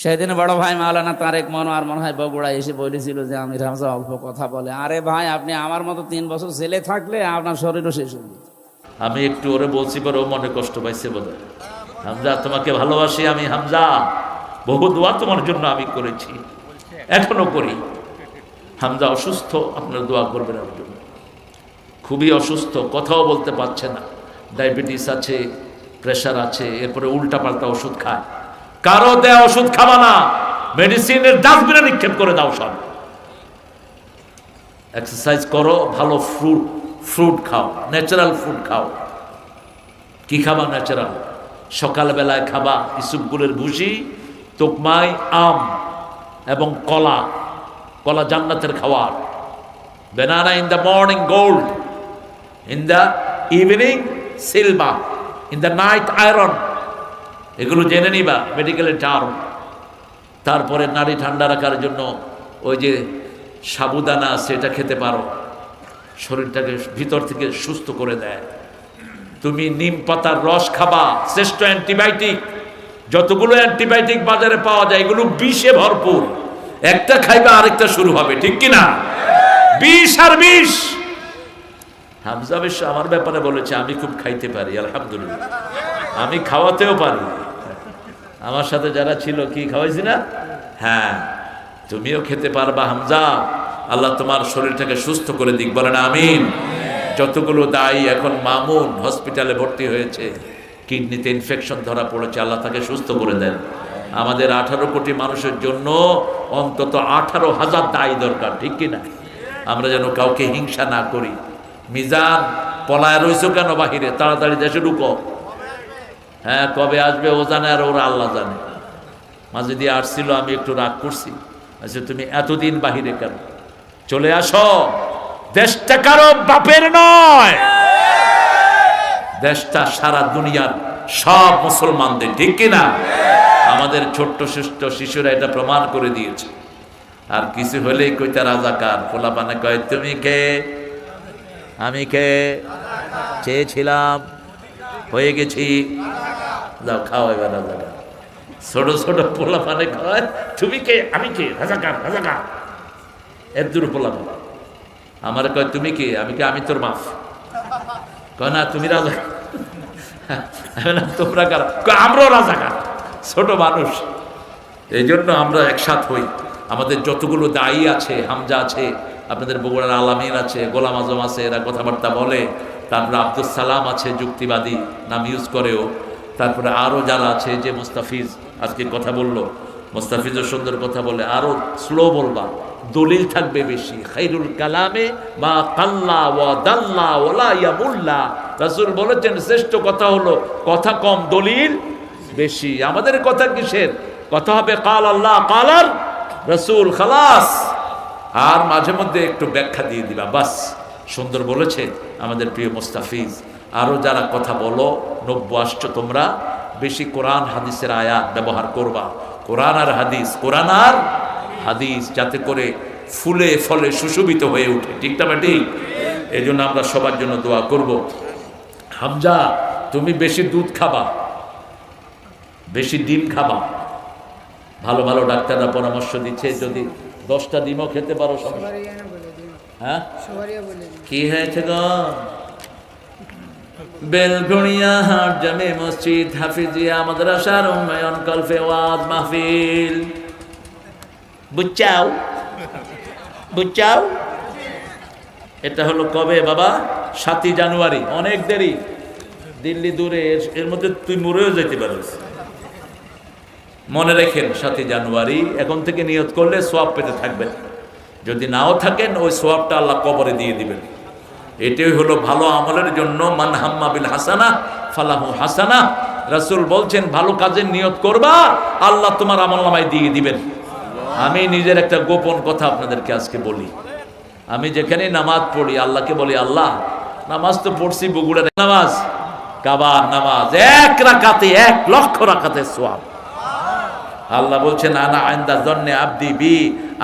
সেদিন বড় ভাই মাওলানা তারেক মনোয়ার মনে হয় বগুড়া এসে বলেছিল যে আমির হামজা অল্প কথা বলে। আরে ভাই, আপনি আমার মতো 3 বছর ছেলে থাকলে আপনার শরীরও শেষ হয়ে যেত। আমি একটু ওরে বলছি পরে ও মনে কষ্ট পাইছে বলে, হামজা তোমাকে ভালোবাসি আমি, হামজা বহু দোয়া তোমার জন্য আমি করেছি, এখনো করি। হামজা অসুস্থ, আপনার দোয়া করবেন ওর জন্য। খুবই অসুস্থ, কথাও বলতে পারছে না, ডায়াবেটিস আছে, প্রেশার আছে, এরপরে উল্টাপাল্টা ওষুধ খায়। কারো দেয়া ওষুধ খাবা না, মেডিসিনের ডাস্টবিনে নিক্ষেপ করে দাও সব। এক্সারসাইজ করো, ভালো ফ্রুট খাও, ন্যাচারাল ফ্রুট খাও। কি খাবা ন্যাচারাল? সকালবেলায় খাবা ইসুপগুলের ভুসি, তোকমাই, আম এবং কলা। কলা জান্নাতের খাবার। banana in the morning gold, in the evening silver, in the night iron। এগুলো জেনে নিবা, মেডিকেলের টার্ম। তারপরে নাড়ি ঠান্ডা রাখার জন্য ওই যে সাবুদানা, সেটা খেতে পারো, শরীরটাকে ভিতর থেকে সুস্থ করে দেয়। তুমি নিম পাতার রস খাবা, শ্রেষ্ঠ অ্যান্টিবায়োটিক। যতগুলো অ্যান্টিবায়োটিক বাজারে পাওয়া যায় এগুলো বিষে ভরপুর। একটা খাইবা আরেকটা শুরু হবে, ঠিক কিনা? বিষ আর বিষ। হামজা বিশ্ব আমার ব্যাপারে বলেছে আমি খুব খাইতে পারি, আলহামদুলিল্লাহ। আমি খাওয়াতেও পারি। আমার সাথে যারা ছিল কি খাওয়াইছি না? হ্যাঁ, তুমিও খেতে পারবা হামজা। আল্লাহ তোমার শরীরটাকে সুস্থ করে দিক, বলেন আমিন। যতগুলো দায়ী এখন মামুন হসপিটালে ভর্তি হয়েছে, কিডনিতে ইনফেকশন ধরা পড়েছে, আল্লাহ তাকে সুস্থ করে দেন। আমাদের 18 কোটি মানুষের জন্য অন্তত 18,000 দায়ী দরকার, ঠিক কিনা? আমরা যেন কাউকে হিংসা না করি। মিজান, পলায় রইছো কেন বাহিরে? তাড়াতাড়ি দেশে ঢুকো। হ্যাঁ, কবে আসবে ও জানে আর ওরা আল্লাহ জানে। মাঝে দিয়ে আসছিল, আমি একটু রাগ করছি। আচ্ছা, তুমি এতদিন বাহিরে কেন? চলে আসো। দেশটা কারো বাপের নয়, দেশটা সারা দুনিয়ার সব মুসলমানদের, ঠিক কিনা? আমাদের ছোট্ট ছোট্ট শিশুরা এটা প্রমাণ করে দিয়েছে। আর কিছু হলেই কইতা রাজাকার। পোলাপানে কয় তুমি কে? আমি কে? চেয়েছিলাম, হয়ে গেছি, যাও খাও এবার রাজাকার। ছোট ছোট পোলাপানে কয় তুমি কে? আমি কে? রাজাকার, রাজাকার। এর দূর পোলাপান আমার কয় তুমি কে? আমি কে? আমি তোর মাফ। কয় না তুমি রাজাকার। তোমরা কার? আমরাও রাজাকার, ছোট মানুষ। এই জন্য আমরা একসাথ হই। আমাদের যতগুলো দায়ী আছে, হামজা আছে, আপনাদের বগুড়ার আলামিন আছে, গোলাম আজম আছে, এরা কথাবার্তা বলে। তারপরে আব্দুল সালাম আছে, যুক্তিবাদী নাম ইউজ করেও। তারপরে আরও যারা আছে, যে মুস্তাফিজ আজকে কথা বললো, মুস্তাফিজও সুন্দর কথা বলে। আরও স্লো বলবা, দলিল থাকবে বেশি। খাইরুল কালামে মা কাল্লা ওয়া দাল্লা ওয়ালা ইয়ামুল্লা। রাসূল বলেছেন শ্রেষ্ঠ কথা হলো কথা কম, দলিল বেশি। আমাদের কথা কিসের? কথা হবে কাল আল্লাহ কালার রাসূল, খালাস। আর মাঝে মধ্যে একটু ব্যাখ্যা দিয়ে দিবা, বাস। সুন্দর বলেছে আমাদের প্রিয় মুস্তাফিজ। আরও যারা কথা বলো, নব্য আসছো তোমরা, বেশি কোরআন হাদিসের আয়াত ব্যবহার করবা। কোরআন আর হাদিস, কোরআন আর হাদিস, যাতে করে ফুলে ফলে সুশোভিত হয়ে উঠে, ঠিক না ঠিক? এই জন্য আমরা সবার জন্য দোয়া করব। হামজা, তুমি বেশি দুধ খাবা, বেশি ডিম খাবা। ভালো ভালো ডাক্তাররা পরামর্শ দিচ্ছে, যদি 10টা ডিমও খেতে পারো। হ্যাঁ, কি হয়েছে গো? বেলগড়িয়া হাট জামে মসজিদ হাফিজিয়া মাদ্রাসার উন্নয়ন কল্পে ওয়াজ মাহফিল। বুঝছাও? বুঝছাও? এটা হলো কবে বাবা? 7ই জানুয়ারি। অনেক দেরি, দিল্লি দূরে, এর মধ্যে তুই মরেও যেতে পারিস। মনে রাখেন 7ই জানুয়ারি এখন থেকে নিয়ত করলে সোয়াব পেতে থাকবেন। যদি নাও থাকেন, ওই সোয়াবটা আল্লাহ কবরে দিয়ে দিবেন। এটাই হলো ভালো আমলের জন্য। মান হাম্মা বিল হাসানা ফালাহু হাসানা। রাসূল বলছেন ভালো কাজের নিয়ত করবা, আল্লাহ তোমার আমলনামায় দিয়ে দিবেন। আমি নিজের একটা গোপন কথা আপনাদেরকে আজকে বলি। আমি যেখানে নামাজ পড়ি, আল্লাহকে বলি, আল্লাহ নামাজ তো পড়ছি বগুড়ার নামাজ, কাবার নামাজ, 1 রাকাতে 1 লক্ষ রাকাতের সোয়াব। আল্লাহ বলছেন আনা আইন্দা জন্নে আব্দি বি,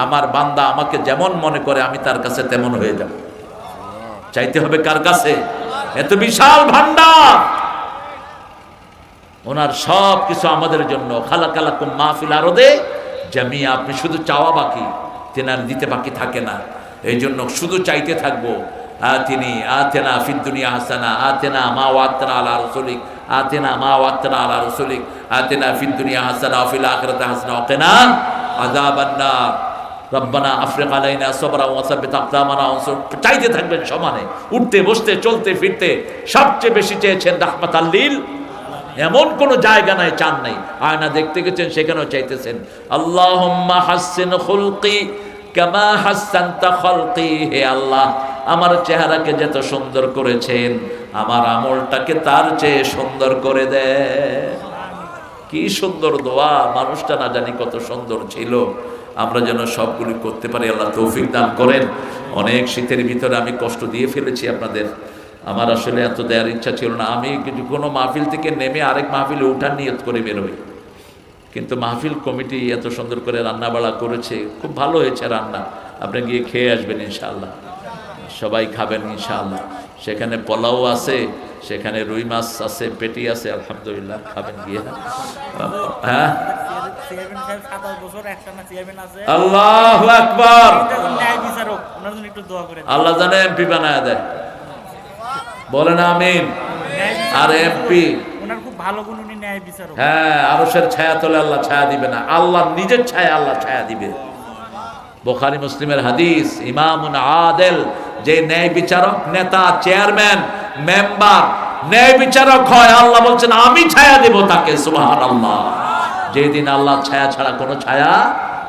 আমার বান্দা আমাকে যেমন মনে করে আমি তার কাছে তেমন হয়ে যাব। চাইতে হবে কার কাছে? এত বিশাল ভান্ডার। ওনার সব কিছু আমাদের জন্য। খালাকালাকুম মা ফিল আরদে জামিয়া, আপনি শুধু চাওয়া বাকি, তেনার দিতে বাকি থাকে না। এই জন্য শুধু চাইতে থাকবো। তিনি আতেনা ফিদ দুনিয়া হাসানা, আতেনা মা ওয়াত্তানা আলা রাসূলিক, আতেনা মা ওয়াত্তানা আলা রাসূলিক, আতেনা ফিদ দুনিয়া হাসানা ওয়া ফিল আখিরাতি হাসানা ওয়া কিনা আযাবান নার, রব্বানা আফরিক আলাইনা সাবরা ওয়া সাব্বিত আকদামানা ওয়ানসুর। চাইতে থাকবেন সমানে, উঠতে বসতে চলতে ফিরতে। সবচেয়ে বেশি চেয়েছেন রাহমাতাল লিল, এমন কোন জায়গা নাই চান নাই। আয়না দেখতে গেছেন, সেখানেও চাইতেছেন আল্লাহুম্মা হাসসিন খুলকি কামা হাসসানতা খালকি। হে আল্লাহ, আমার চেহারাকে যত সুন্দর করেছেন, আমার আমলটাকে তার চেয়ে সুন্দর করে দেন। কি সুন্দর দোয়া! মানুষটা না জানি কত সুন্দর ছিল। আমরা যেন সবগুলি করতে পারি, আল্লাহ তৌফিক দান করেন। অনেক শীতের ভিতরে আমি কষ্ট দিয়ে ফেলেছি আপনাদের। আমার আসলে এত দেওয়ার ইচ্ছা ছিল না। আমি কোনো মাহফিল থেকে নেমে আরেক মাহফিলে উঠার নিয়ত করে বেরোই, কিন্তু মাহফিল কমিটি এত সুন্দর করে রান্নাবাড়া করেছে, খুব ভালো হয়েছে রান্না। আপনি গিয়ে খেয়ে আসবেন ইনশাআল্লাহ, সবাই খাবেন ইনশাআল্লাহ। সেখানে পোলাও আছে, সেখানে রুই মাছ আছে, পেটি আছে, আলহামদুলিল্লাহ খাবেন গিয়ে। হ্যাঁ, আল্লাহু আকবার। আল্লাহ জানে এমপি বানায় দেয়, বলেন আমিন। আর এমপি হ্যাঁ, আরশের ছায়া তোলে আল্লাহ ছায়া দিবে না, আল্লাহ নিজের ছায়া আল্লাহ ছায়া দিবে। বুখারী মুসলিমের হাদিস, ইমামুন আদেল, যে ন্যায় বিচারক, নেতা, চেয়ারম্যান, মেম্বার ন্যায় বিচারক হয়, আল্লাহ বলছেন আমি ছায়া দেব তাকে। সুবহানাল্লাহ। যেদিন আল্লাহ ছায়া ছাড়া কোনো ছায়া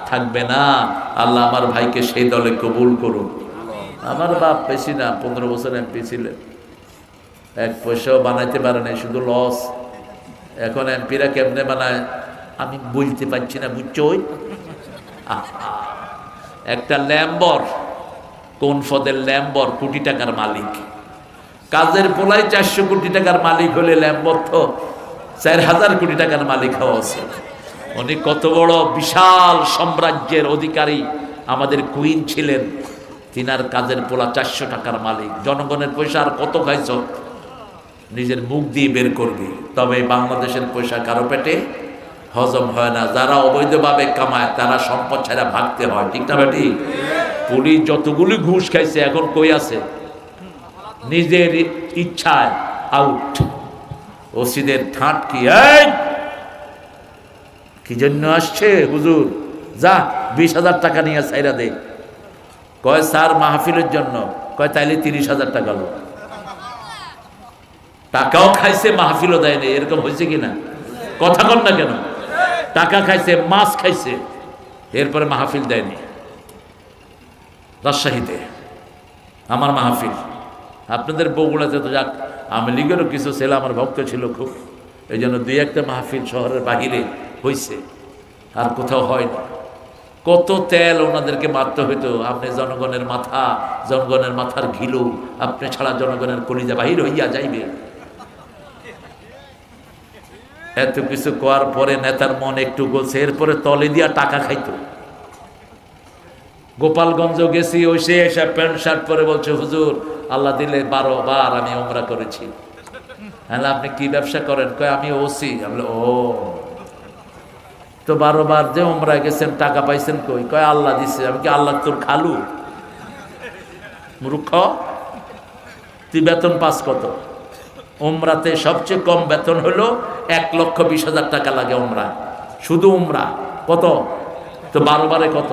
থাকবে না। আল্লাহ আমার ভাইকে সেই দলে কবুল করুন। আমার বাপ বেশি না, 15 বছর এমপি ছিলেন, এক পয়সাও বানাইতে পারে নাই, শুধু লস। এখন এমপিরা কেমনে বানায় আমি বলতে পারছি না, বুঝছো? একটা ল্যাম্বর, কোন ফদের ল্যাম্বর, কোটি টাকার মালিক। কাজের পোলাই 400 কোটি টাকার মালিক হলে ল্যাম্বর তো 4000 কোটি টাকার মালিক হওয়া উচিত। উনি কত বড় বিশাল সাম্রাজ্যের অধিকারী, আমাদের কুইন ছিলেন। তিনার কাজের পোলা 400 টাকার মালিক। জনগণের পয়সা আর কত খাইছ, নিজের মুখ দিয়ে বের করবি। তবে বাংলাদেশের পয়সা কারো পেটে হজম হয় না। যারা অবৈধভাবে কামায় তারা সম্পদ ছাড়া ভাগতে হয়, ঠিক না বেটি? পুলিশ যতগুলি ঘুষ খাইছে, এখন কই আছে? নিজের ইচ্ছায় আউট। ওসিদের ঠাঁট কি, কি জন্য আসছে হুজুর, যা 20,000 টাকা নিয়ে ছাইরা দে। কয় স্যার মাহফিলের জন্য। কয় তাইলে 30,000 টাকা লো। টাকাও খাইছে, মাহফিলও দেয়নি। এরকম হয়েছে কিনা? কথা কন না কেন? টাকা খাইছে, মাছ খাইছে, এরপরে মাহফিল দেয়নি। রাজশাহীতে আমার মাহফিল, আপনাদের বগুড়াতে তো যাক, আওয়ামী লীগেরও কিছু ছেলে আমার ভক্ত ছিল খুব, এই জন্য 2-1টা মাহফিল শহরের বাহিরে হয়েছে, আর কোথাও হয় না। কত তেল ওনাদেরকে মারতে হইতো। আপনি জনগণের মাথা, জনগণের মাথার ঘিলু, আপনি ছাড়া জনগণের কলিজা বাহির হইয়া যাইবে। এত কিছু করার পরে নেতার মন একটু গলছে, এরপরে তলে দিয়া টাকা খাইতো। গোপালগঞ্জ গেছি, ওই সে এসে প্যান্ট শার্ট পরে বলছে হুজুর আল্লাহ দিলে 12 বার আমি ওমরা করেছি। হ্যাঁ, আপনি কি ব্যবসা করেন? কয় আমি ওসি। আমি ও তো 12 বার যে ওমরা গেছেন, টাকা পাইছেন কই? কয় আল্লাহ দিছে। আমি কি আল্লাহ তোর খালু? মূর্খ, তুই বেতন পাস কত? উমরাতে সবচেয়ে কম বেতন হলো 1,20,000 টাকা লাগে উমরা, শুধু উমরা। কত তো 12 বারে কত?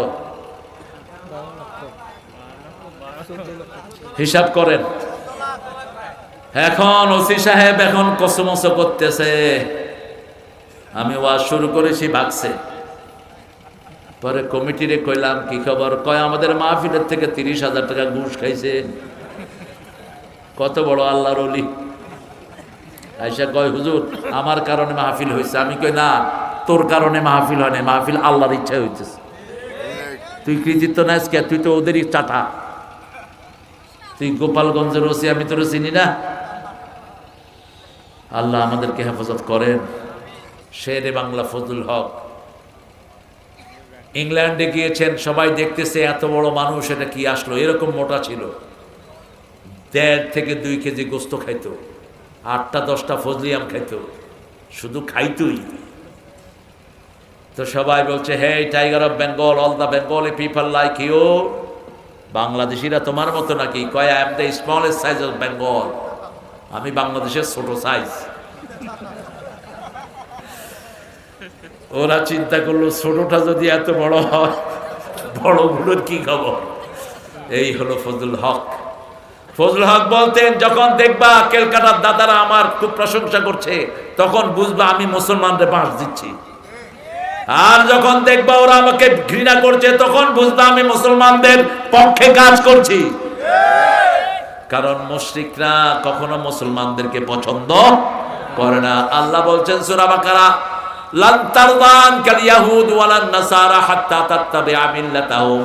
হিসাব করেন। এখন ওসি সাহেব এখন কসমস করতেছে, আমি ওয়াজ শুরু করেছি, ভাগছে। পরে কমিটিরে কইলাম কি খবর? কয় আমাদের মাহফিলের থেকে 30,000 টাকা ঘুষ খাইছে। কত বড় আল্লাহর ওলি। আইসা কয় হুজুর আমার কারণে মাহফিল হয়েছে। আমি কই না, তোর কারণে মাহফিল হয় না, মাহফিল আল্লাহর ইচ্ছায় হইতেছে। তুই কৃতিত্ব নাইস কে? তুই তো ওদেরই চাটা। তুই গোপালগঞ্জের ওসি, আমি তোর চিনি না? আল্লাহ আমাদেরকে হেফাজত করেন। শেরে বাংলা ফজলুল হক ইংল্যান্ডে গিয়েছেন, সবাই দেখতেছে এত বড় মানুষ, এটা কি আসলো? এরকম মোটা ছিল, 1.5 থেকে 2 কেজি গোস্ত খাইতো, 8টা 10টা ফজলিয়াম খাইতো। শুধু খাইতুই। তো সবাই বলছে, hey tiger of Bengal, all the Bengali people like you. বাংলাদেশিরা তোমার মতো নাকি? কয়, I am the smallest size of Bengal. আমি বাংলাদেশের ছোট সাইজ। ওরা চিন্তা করলো, ছোটটা যদি এত বড় হয়, বড়গুলোর কি খবর? এই হলো ফজলুল হক। ফজলুল হক বলতেন, যখন দেখবা ক্যালকাটার দাদারা আমার খুব প্রশংসা করছে, তখন বুঝবা আমি মুসলমানদের বাঁশ দিচ্ছি। আর যখন দেখবা ওরা আমাকে ঘৃণা করছে, তখন বুঝবা আমি মুসলমানদের পক্ষে কাজ করছি। কারণ মুশরিকরা কখনো মুসলমানদেরকে পছন্দ করে না। আল্লাহ বলছেন সূরা বাকারা, লান তারদান কাল ইয়াহুদ ওয়ালান নাসারা হাত্তা তাত্তাবিআ মিল্লাতাহুম।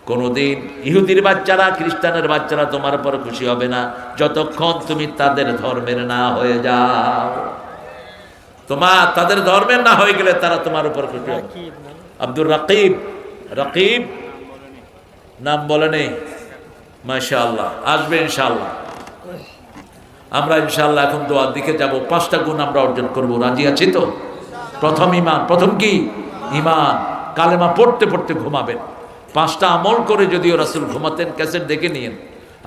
কোনদিন ইহুদির বাচ্চারা, খ্রিস্টানের বাচ্চারা তোমার উপর খুশি হবে না যতক্ষণ তুমি তাদের ধর্মের না হয়ে যাও। তাদের ধর্মের না হয়ে গেলে তারা তোমার উপর খুশি হবে। আব্দুর রাকিব, রাকিব নাম বলে নেই, মাশাআল্লাহ, আসবে ইনশাআল্লাহ। আমরা ইনশাআল্লাহ এখন দোয়ার দিকে যাব। 5টা গুণ আমরা অর্জন করব, রাজি আছি তো? প্রথম ঈমান। প্রথম কি? ঈমান। কালেমা পড়তে পড়তে ঘুমাবেন। 5টা আমল করে যদিও রাসূল ঘুমাতেন, ক্যাসেট দেখে নিয়েন।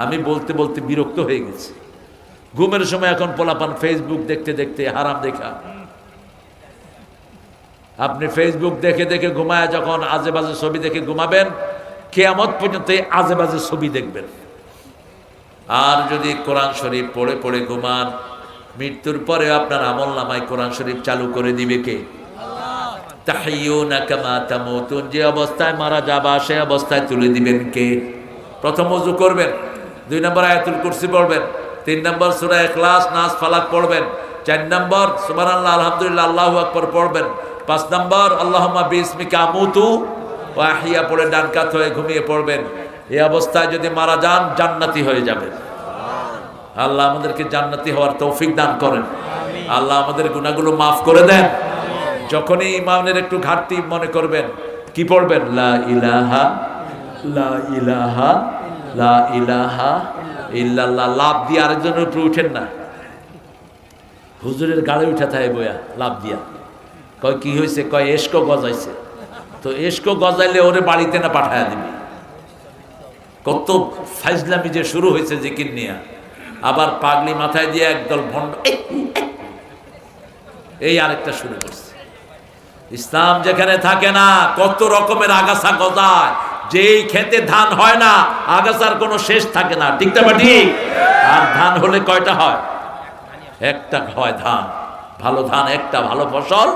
আমি বলতে বলতে বিরক্ত হয়ে গেছি। ঘুমের সময় এখন পোলাপান ফেসবুক দেখতে দেখতে, হারাম দেখা। আপনি ফেসবুক দেখে দেখে ঘুমায় যখন আজে বাজে ছবি দেখে ঘুমাবেন, কিয়ামত পর্যন্ত আজে বাজে ছবি দেখবেন। আর যদি কোরআন শরীফ পড়ে পড়ে ঘুমান, মৃত্যুর পরে আপনার আমল নামায় কোরআন শরীফ চালু করে দিবে কে? তাহিয়ুনা কামা তামুতুন, যে অবস্থায় মারা যাবা সে অবস্থায় তুলে দিবেন কে? প্রথম ওযু করবেন, 2 নম্বর আয়াতুল কুরসি পড়বেন, 3 নম্বর সূরা ইখলাস নাস ফালাক পড়বেন, 4 নম্বর সুবহানাল্লাহ আলহামদুলিল্লাহ আল্লাহু আকবার পড়বেন, 5 নম্বর আল্লাহুম্মা বিসমিকা আমুতু ওয়া আহইয়া পড়ে ডান কাত হয়ে ঘুমিয়ে পড়বেন। এই অবস্থায় যদি মারা যান জান্নাতি হয়ে যাবেন। আল্লাহ আমাদেরকে জান্নাতি হওয়ার তৌফিক দান করেন। আল্লাহ আমাদের গুনাহগুলো মাফ করে দেন। যখনই ইমানের একটু ঘাটতি মনে করবেন, কি পড়বেন? লা ইলাহা লা ইলাহা লা ইলাহা ইল্লাল্লাহ। লাভ দিয়ে আরেকজনের উপরে উঠেন না। হুজুরের গাড়ি উঠা থাকে বইয়া লাভ দিয়া। কয় কি হয়েছে? কয় এশকো গজাইছে। তো এশকো গজাইলে ওরে বাড়িতে না পাঠায়া দিবি। কত ফাইজলামি যে শুরু হয়েছে জিকির নিয়া। আবার পাগলি মাথায় দিয়ে একদল ভণ্ড এই আরেকটা শুরু করছে। ইসলাম যেখানে থাকে না, কত রকমের আগাছা গজায়। যেই খেতে ধান হয় না, আগাছার কোনো শেষ থাকে না। ঠিক না ঠিক? আর ধান হলে কয়টা হয়? একটা হয় ধান। ভালো ধান একটা, ভালো ফসল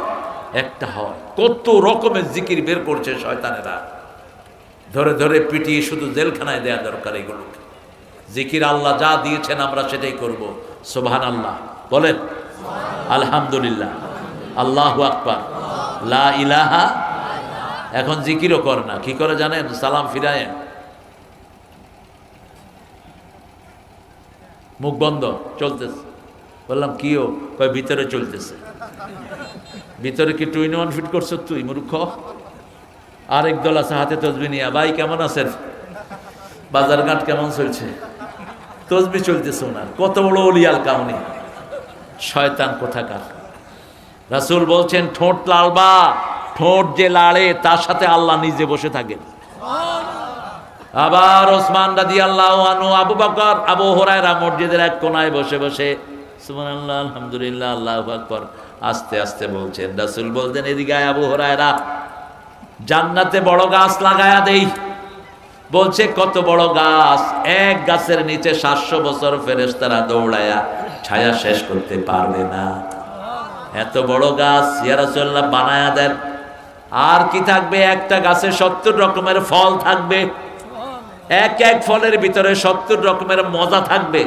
একটা হয়। কত রকমের জিকির বের করছে শয়তানেরা। ধরে ধরে পিটিয়ে শুধু জেলখানায় দেয়া দরকার এগুলোকে। জিকির আল্লাহ যা দিয়েছেন আমরা সেটাই করব। সুবহানাল্লাহ বলেন, আলহামদুলিল্লাহ, আল্লাহু আকবার, লা ইলাহা। এখন জিকিরও করে না, কি করে জানেন? সালাম ফিরায় মুখ বন্ধ চলতেছে। বললাম কিও? কয় ভিতরে চলতেছে। ভিতরে কি 2 in 1 ফিট করছো তুই মূর্খ? আরেক দল আছে হাতে তসবি নিয়ে, ভাই কেমন আছেন? বাজারঘাট কেমন চলছে? তসবি চলতেছে ওনার। কত বড় ওলিয়াল কাউনি, শয়তান কোথাকার। রাসূল বলছেন ঠোঁট লালবা, ঠোঁট যে লাড়ে তার সাথে আল্লাহ নিজে বসে থাকেন। আবার ওসমান রাদিয়াল্লাহু আনহু, আবু বকর, আবু হুরায়রা মসজিদের এক কোনায় বসে বসে সুবহানাল্লাহ আলহামদুলিল্লাহ আল্লাহু আকবার আস্তে আস্তে বলছেন। রাসূল বলতেন এদিকে আয় আবু হুরায়রা, জান্নাতে বড় গাছ লাগায়া দেই। বলছে কত বড় গাছ? এক গাছের নিচে 700 বছর ফেরেশতারা দৌড়ায়া ছায়া শেষ করতে পারবে না। এত বড় গাছ ইয়া রাসূলুল্লাহ বানায়া দেন। আর কি থাকবে? একটা গাছে 70 রকমের ফল থাকবে। এক এক ফলের ভিতরে 70 রকমের মজা থাকবে।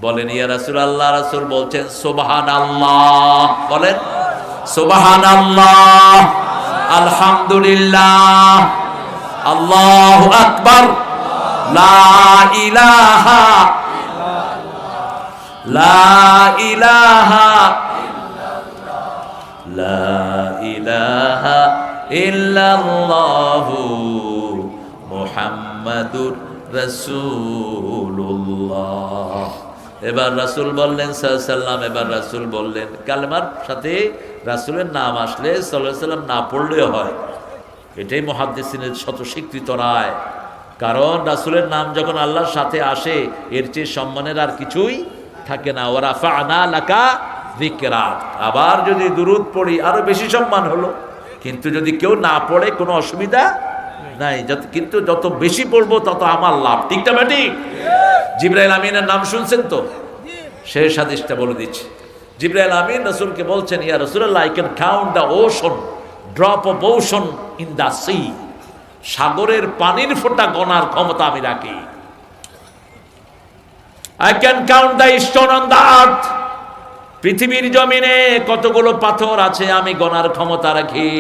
বলেন ইয়া রাসূলুল্লাহ। রাসূল বলছেন সুবহানাল্লাহ। বলেন সুবহানাল্লাহ, আলহামদুলিল্লাহ, আল্লাহু আকবার, লা ইলাহা লা ইলাহা লা ইলাহা ইল্লাল্লাহু মুহাম্মাদুর রাসূলুল্লাহ। এবার রাসূল বললেন সাল্লাল্লাহু আলাইহি সাল্লাম, এবার রাসূল বললেন কালেমার সাথে রাসূলের নাম আসলে সাল্লাল্লাহু আলাইহি সাল্লাম না পড়লেও হয়। এটাই মুহাদ্দিসিনের শত স্বীকৃত রায়। কারণ রাসূলের নাম যখন আল্লাহর সাথে আসে এর চেয়ে সম্মানের আর কিছুই থাকে না। ওয়া রাফা'না লাকা যিকরাক। আবার যদি দুরূদ পড়ি আরো বেশি সম্মান হলো, কিন্তু যদি কেউ না পড়ে কোনো অসুবিধা নাই, কিন্তু যত বেশি পড়বো তত আমার লাভ। ঠিক না ঠিক? জিবরাইল আমিনের নাম শুনছেন তো? শেষ হাদিসটা বলে দিচ্ছি। জিবরাইল আমিন রাসূলকে বলছেন, ইয়া রাসূলুল্লাহ, I can count the ocean, drop of ocean in the sea. সাগরের পানির ফোঁটা গণার ক্ষমতা আমি রাখি। I can count the stone on the earth. পৃথিবীর জমিনে কতগুলো পাথর আছে আমি গণার ক্ষমতা রাখি,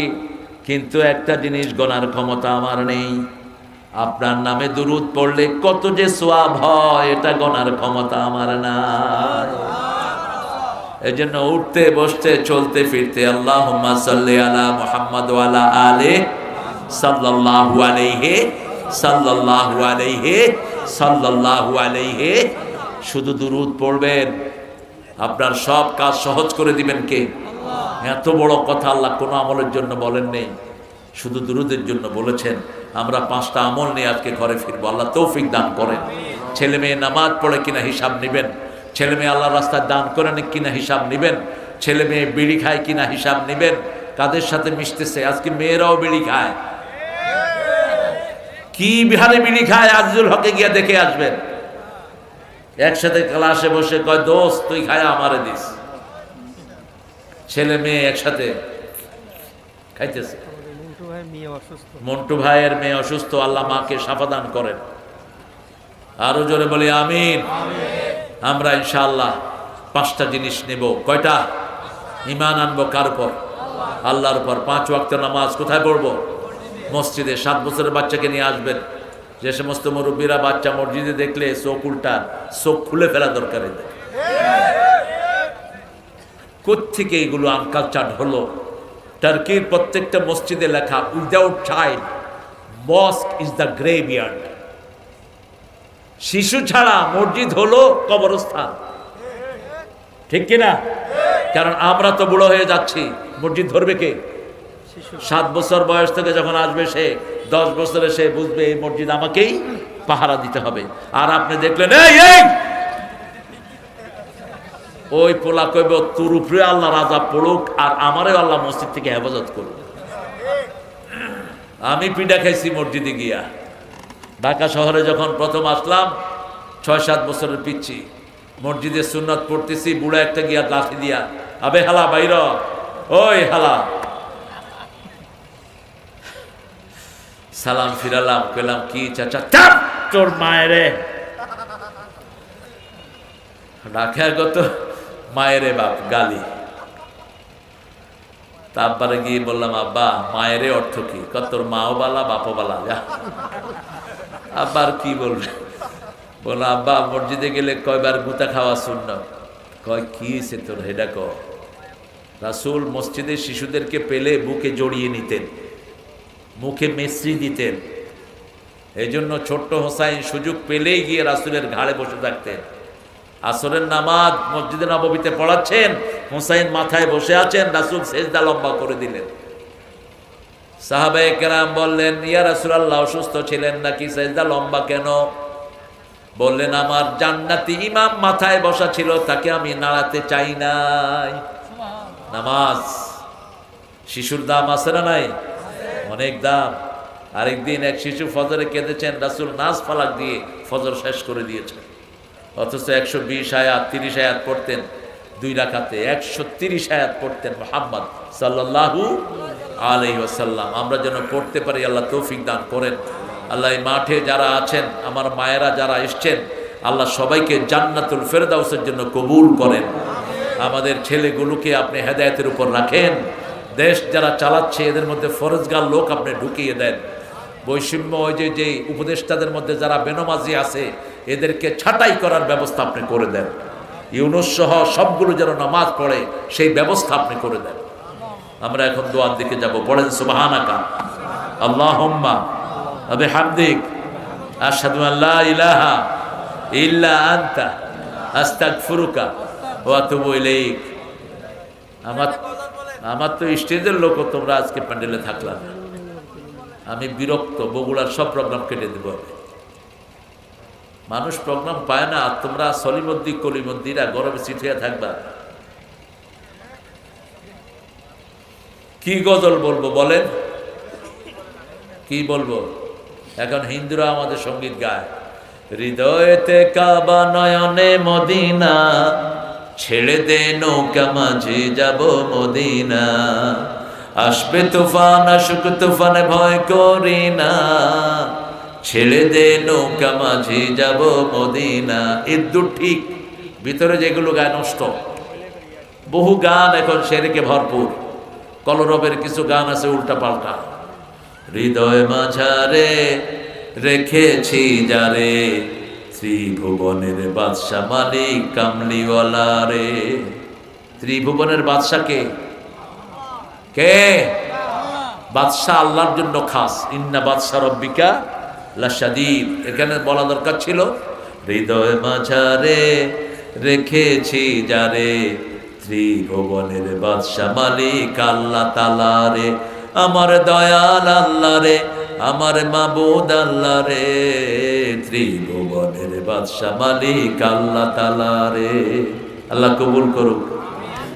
কিন্তু একটা জিনিস গণার ক্ষমতা আমার নেই। আপনার নামে দুরূদ পড়লে কত যে সওয়াব হয় এটা গণার ক্ষমতা আমার নাই। এজন্য উঠতে বসতে চলতে ফিরতে আল্লাহুম্মা সাল্লি আলা মুহাম্মাদ ওয়া আলা আলিহি সাল্লাল্লাহু আলাইহি সাল্লাল্লাহু আলাইহি সাল্লাল্লাহু আলাইহি। শুধু দুরূদ পড়বেন, আপনার সব কাজ সহজ করে দিবেন কে? এত বড় কথা আল্লাহ কোনো আমলের জন্য বলেন নেই, শুধু দুরূদের জন্য বলেছেন। আমরা 5টা আমল নিয়ে আজকে ঘরে ফিরবো। আল্লাহ তৌফিক দান করেন। ছেলে মেয়ে নামাজ পড়ে কিনা হিসাব নেবেন, ছেলে মেয়ে আল্লাহর রাস্তায় দান করেন কিনা হিসাব নেবেন, ছেলে মেয়ে বিড়ি খায় কিনা হিসাব নেবেন, কাদের সাথে মিশতেছে। আজকে মেয়েরাও বিড়ি খায়, কি বিহারে বিড়ি খায় আজিজুল হকে গিয়া দেখে আসবেন। একসাথে ক্লাসে বসে কয়, দোস্ত তুই খায় আমারে দিস। ছেলে মেয়ে একসাথে খাইতেছে। মন্টু ভাইয়ের মেয়ে অসুস্থ, আল্লাহ মাকে শাফা দান করেন। আরো জোরে বলি আমিন। আমরা ইনশাআল্লাহ 5টা জিনিস নেব। কয়টা? ঈমান আনবো কার উপর? আল্লাহর উপর। 5 ওয়াক্ত নামাজ কোথায় পড়বো? মসজিদে। 7 বছরের বাচ্চাকে নিয়ে আসবেন। যে সমস্ত মুরব্বীরা বাচ্চা মসজিদে দেখলে চোখ উল্টান, চোখ খুলে ফেলা দরকার। কোত্থেকে এগুলো আনকালচার্ড হলো? টার্কির প্রত্যেকটা মসজিদে লেখা, উইদাউট চাইল্ড মস্ক ইজ দ্য গ্রেভইয়ার্ড। শিশু ছাড়া মসজিদ হলো কবরস্থান। ঠিক কিনা? কারণ আমরা তো বুড়ো হয়ে যাচ্ছি, মসজিদ ধরবে কে? 7 বছর বয়স থেকে যখন আসবে সে, 10 বছরে সে বুঝবে এই মসজিদ আমাকেই পাহারা দিতে হবে। আর আপনি দেখলেন এই ওই পোলা কইব তোর উপরে আল্লাহ রাজা পড়ুক আর আমারও আল্লাহ মসজিদ থেকে হেফাজত করুক। আমি পিঠা খাইছি মসজিদে গিয়া। ঢাকা শহরে যখন প্রথম আসলাম, 6-7 বছরের পিচ্ছি, মসজিদে সুন্নাত পড়তেছি, বুড়া একটা গিয়া লাঠি দিয়া, আবে হালা বাইর, ওই হালা। সালাম ফিরালাম, কইলাম কি চাচা? চাপ তোর মায়েরে। ঢাকাগত মায়েরে বাপ গালি। তারপরে গিয়ে বললাম, আব্বা মায়েরে অর্থ কি? তোর মাও বালা বাপও বালা, যা। আব্বার কি বলবে? বললাম, আব্বা মসজিদে গেলে কয়বার গুতা খাওয়া সুন্নাত। কয় কি সে তোর? হেডা ক। রাসূল মসজিদে শিশুদেরকে পেলে বুকে জড়িয়ে নিতেন, মুখে মেসরি দিতেন। এই জন্য ছোট্ট হোসাইন সুযোগ পেলেই গিয়ে রাসূলের ঘাড়ে বসে থাকতেন। আসরের নামাজ মসজিদে নববীতে পড়াচ্ছেন, হোসাইন মাথায় বসে আছেন, রাসূল সেজদা লম্বা করে দিলেন। সাহাবায়ে কেরাম বললেন, ইয়া রাসূলুল্লাহ অসুস্থ ছিলেন নাকি, সেজদা লম্বা কেন? বললেন, আমার জান্নাতি ইমাম মাথায় বসা ছিল, তাকে আমি নাড়াতে চাই নাই। নামাজ শিশুর দাম আছে না নাই? অনেক দাম। আরেকদিন এক শিশু ফজরে কেঁদেছেন, রাসূল নাচ ফালাক দিয়ে ফজর শেষ করে দিয়েছেন। অথচ 120 আয়াত 30 আয়াত পড়তেন 2 রাকাতে, 130 আয়াত পড়তেন মুহাম্মদ সাল্লাল্লাহু আলাইহি ওয়াসাল্লাম। আমরা যেন পড়তে পারি, আল্লাহ তৌফিক দান করেন। আল্লাহ এই মাঠে যারা আছেন, আমার মায়েরা যারা এসছেন, আল্লাহ সবাইকে জান্নাতুল ফেরদাউসের জন্য কবুল করেন। আমাদের ছেলেগুলোকে আপনি হেদায়েতের উপর রাখেন। দেশ যারা চালাচ্ছে এদের মধ্যে ফরজগার লোক আপনি ঢুকিয়ে দেন। বৈষম্য ওই যে উপদেষ্টাদের মধ্যে যারা বেনমাজি আছে এদেরকে ছাঁটাই করার ব্যবস্থা আপনি করে দেন। ইউনুস সহ সবগুলো যেন নামাজ পড়ে সেই ব্যবস্থা আপনি করে দেন। আমরা এখন দোয়ার দিকে যাব। পড়েন সুবহানাকা আল্লাহুম্মা ওয়া বিহামদিক আশহাদু আল্লা ইলাহা ইল্লা আনতা আস্তাগফিরুকা ওয়া আতুবু ইলাইক। আমার আমার তো স্টেজের লোক, তোমরা আজকে প্যান্ডেলে থাকলাম, আমি বিরক্ত। বগুড়ার সব প্রোগ্রাম কেটে দেব আমি। মানুষ প্রোগ্রাম পায় না, আর তোমরা সলিমদ্দি কলিমদ্দিরা গরমে চিঠিয়া থাকবা। কি গজল বলবো বলেন, কি বলবো? এখন হিন্দুরা আমাদের সঙ্গীত গায়, হৃদয়েতে কাবা নয়নে মদিনা, ছেড়ে দে নৌকা মাঝে যাব মদিনা, আসবে তুফান আসুক তুফানে ভয় করি না, ছেড়ে দে নৌকা মাঝে যাব মদিনা। এর দূর ঠিক, ভিতরে যেগুলো গায় নষ্ট। বহু গান এখন সেরেকে ভরপুর, কলরবের কিছু গান আছে উল্টা পাল্টা। হৃদয় মাঝারে রেখেছি যারে, ত্রিভুবনের বাদশা মালিক কামলিওয়ালা রে। ত্রিভুবনের বাদশা কে? কে? বাদশা আল্লাহর জন্য খাস। ইন্না বাদশা রব্বিকা লাশাদীদ। এখানে বলা দরকার ছিল হৃদয় মাঝারে রেখেছি যারে, ত্রিভুবনের বাদশা মালিক আল্লাহ তাআলা রে। আমার দয়াল আল্লাহ রে, আমার মাবুদ আল্লাহ রে, ত্রিভুবনের বাদশা মালিক আল্লাহ তাআলা রে। আল্লাহ কবুল করুক।